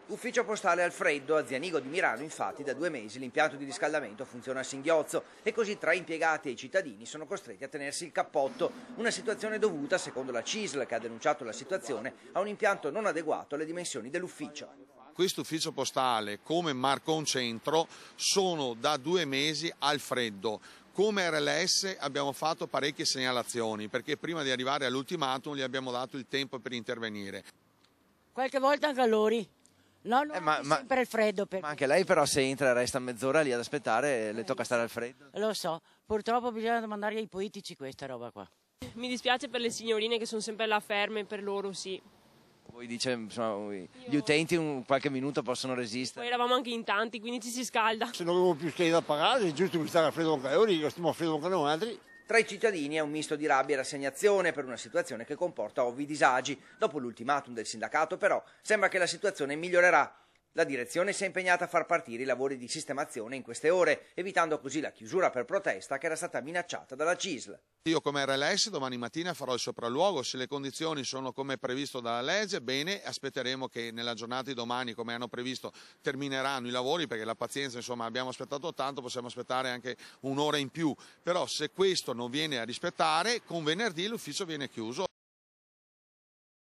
Ufficio postale al freddo, a Zianigo di Mirano infatti da 2 mesi l'impianto di riscaldamento funziona a singhiozzo e così tra impiegati e i cittadini sono costretti a tenersi il cappotto, una situazione dovuta, secondo la CISL che ha denunciato la situazione, a un impianto non adeguato alle dimensioni dell'ufficio. Questo ufficio postale come Marcon Centro sono da 2 mesi al freddo. Come RLS abbiamo fatto parecchie segnalazioni perché prima di arrivare all'ultimatum gli abbiamo dato il tempo per intervenire. Qualche volta anche a loro. No, sempre il freddo. Ma anche lei però se entra e resta mezz'ora lì ad aspettare, le tocca stare al freddo? Lo so, purtroppo bisogna domandare ai politici questa roba qua. Mi dispiace per le signorine che sono sempre là ferme, per loro sì. Voi dice, insomma, gli utenti qualche minuto possono resistere? Poi eravamo anche in tanti, quindi ci si scalda. Se non avevo più schede da pagare, è giusto che stare a freddo anche ora, che stiamo a freddo anche noi altri. Tra i cittadini è un misto di rabbia e rassegnazione per una situazione che comporta ovvi disagi. Dopo l'ultimatum del sindacato, però, sembra che la situazione migliorerà. La direzione si è impegnata a far partire i lavori di sistemazione in queste ore, evitando così la chiusura per protesta che era stata minacciata dalla CISL. Io come RLS domani mattina farò il sopralluogo, se le condizioni sono come previsto dalla legge, bene, aspetteremo che nella giornata di domani, come hanno previsto, termineranno i lavori, perché la pazienza, insomma, abbiamo aspettato tanto, possiamo aspettare anche un'ora in più, però se questo non viene a rispettare, con venerdì l'ufficio viene chiuso.